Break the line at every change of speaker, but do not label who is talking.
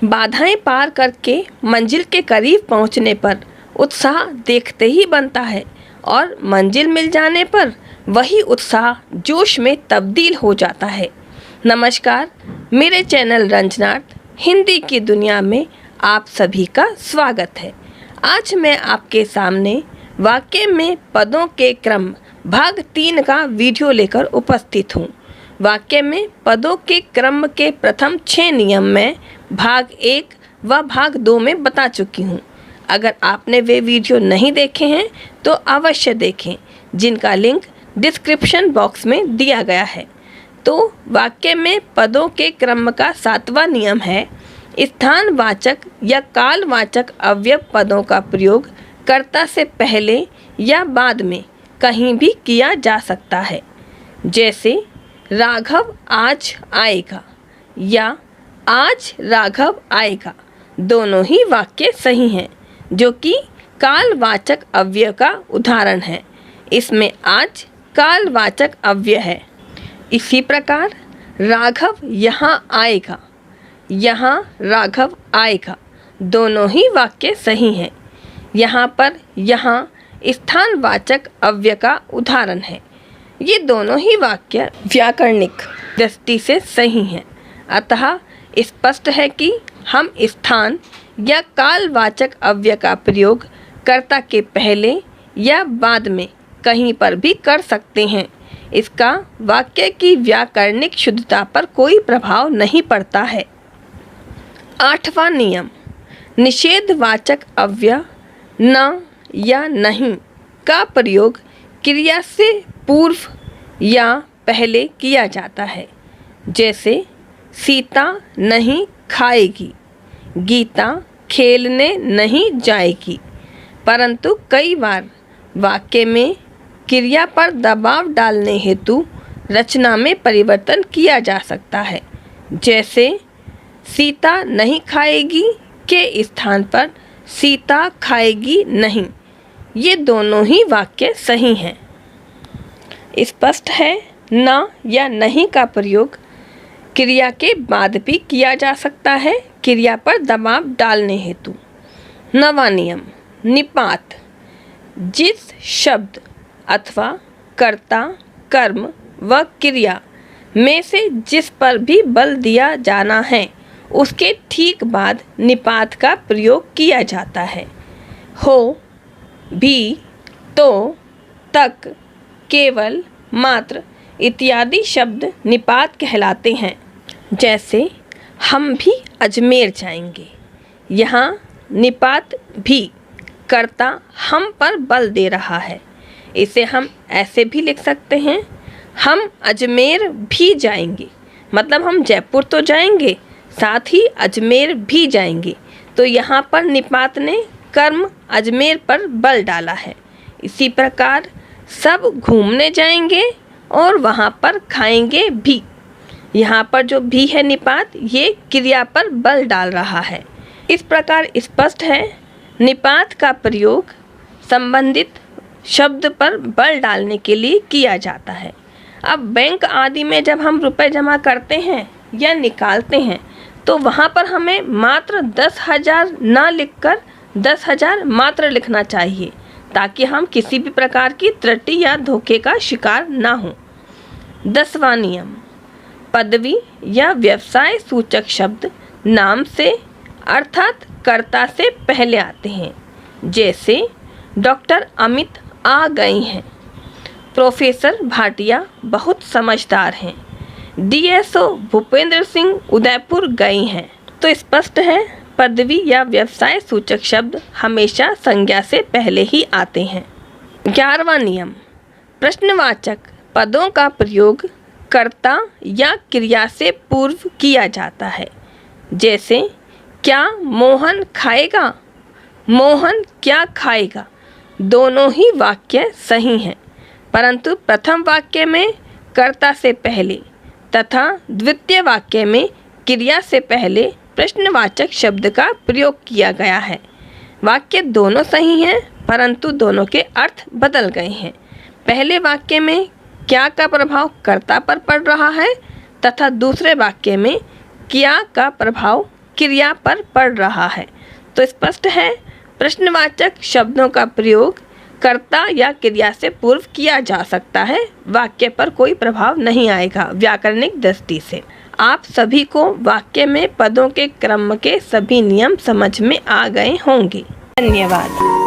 बाधाएं पार करके मंजिल के करीब पहुंचने पर उत्साह देखते ही बनता है और मंजिल मिल जाने पर वही उत्साह जोश में तब्दील हो जाता है। नमस्कार, मेरे चैनल रंजनार्थ हिंदी की दुनिया में आप सभी का स्वागत है। आज मैं आपके सामने वाक्य में पदों के क्रम भाग 3 का वीडियो लेकर उपस्थित हूँ। वाक्य में पदों के क्रम के प्रथम 6 नियम मैं भाग 1 व भाग 2 में बता चुकी हूँ। अगर आपने वे वीडियो नहीं देखे हैं तो अवश्य देखें, जिनका लिंक डिस्क्रिप्शन बॉक्स में दिया गया है। तो वाक्य में पदों के क्रम का 7वां नियम है, स्थानवाचक या कालवाचक अव्यय पदों का प्रयोग कर्ता से पहले या बाद में कहीं भी किया जा सकता है। जैसे राघव आज आएगा या आज राघव आएगा, दोनों ही वाक्य सही हैं, जो कि कालवाचक अव्यय का उदाहरण है। इसमें आज कालवाचक अव्यय है। इसी प्रकार राघव यहाँ आएगा, यहाँ राघव आएगा, दोनों ही वाक्य सही हैं। यहाँ पर यहाँ स्थानवाचक अव्यय का उदाहरण है। ये दोनों ही वाक्य व्याकरणिक दृष्टि से सही हैं। अतः स्पष्ट है कि हम स्थान या कालवाचक अव्यय का प्रयोग कर्ता के पहले या बाद में कहीं पर भी कर सकते हैं। इसका वाक्य की व्याकरणिक शुद्धता पर कोई प्रभाव नहीं पड़ता है। 8वां नियम, निषेधवाचक अव्यय न या नहीं का प्रयोग क्रिया से पूर्व या पहले किया जाता है। जैसे सीता नहीं खाएगी, गीता खेलने नहीं जाएगी। परंतु कई बार वाक्य में क्रिया पर दबाव डालने हेतु रचना में परिवर्तन किया जा सकता है। जैसे सीता नहीं खाएगी के स्थान पर सीता खाएगी नहीं। ये दोनों ही वाक्य सही हैं। स्पष्ट है, न या नहीं का प्रयोग क्रिया के बाद भी किया जा सकता है, क्रिया पर दबाव डालने हेतु। 9वां नियम, निपात, जिस शब्द अथवा कर्ता, कर्म व क्रिया में से जिस पर भी बल दिया जाना है, उसके ठीक बाद निपात का प्रयोग किया जाता है। हो, भी, तो, तक, केवल, मात्र इत्यादि शब्द निपात कहलाते हैं। जैसे हम भी अजमेर जाएंगे, यहाँ निपात भी कर्ता हम पर बल दे रहा है। इसे हम ऐसे भी लिख सकते हैं, हम अजमेर भी जाएंगे, मतलब हम जयपुर तो जाएंगे, साथ ही अजमेर भी जाएंगे। तो यहाँ पर निपात ने कर्म अजमेर पर बल डाला है। इसी प्रकार सब घूमने जाएंगे और वहाँ पर खाएंगे भी। यहाँ पर जो भी है निपात, ये क्रिया पर बल डाल रहा है। इस प्रकार स्पष्ट है, निपात का प्रयोग संबंधित शब्द पर बल डालने के लिए किया जाता है। अब बैंक आदि में जब हम रुपए जमा करते हैं या निकालते हैं, तो वहाँ पर हमें मात्र 10,000 ना लिखकर 10,000 मात्र लिखना चाहिए, ताकि हम किसी भी प्रकार की त्रुटि या धोखे का शिकार ना हों। 10वां नियम, पदवी या व्यवसाय सूचक शब्द नाम से अर्थात कर्ता से पहले आते हैं। जैसे डॉक्टर अमित आ गए हैं, प्रोफेसर भाटिया बहुत समझदार हैं, डीएसओ भूपेंद्र सिंह उदयपुर गए हैं। तो स्पष्ट है, पदवी या व्यवसाय सूचक शब्द हमेशा संज्ञा से पहले ही आते हैं। 11वां नियम, प्रश्नवाचक पदों का प्रयोग कर्ता या क्रिया से पूर्व किया जाता है। जैसे क्या मोहन खाएगा, मोहन क्या खाएगा, दोनों ही वाक्य सही हैं। परंतु प्रथम वाक्य में कर्ता से पहले तथा द्वितीय वाक्य में क्रिया से पहले प्रश्नवाचक शब्द का प्रयोग किया गया है। वाक्य दोनों सही हैं, परंतु दोनों के अर्थ बदल गए हैं। पहले वाक्य में क्या का प्रभाव कर्ता पर पड़ रहा है तथा दूसरे वाक्य में क्या का प्रभाव क्रिया पर पड़ रहा है। तो स्पष्ट है, प्रश्नवाचक शब्दों का प्रयोग कर्ता या क्रिया से पूर्व किया जा सकता है, वाक्य पर कोई प्रभाव नहीं आएगा व्याकरणिक दृष्टि से। आप सभी को वाक्य में पदों के क्रम के सभी नियम समझ में आ गए होंगे। धन्यवाद।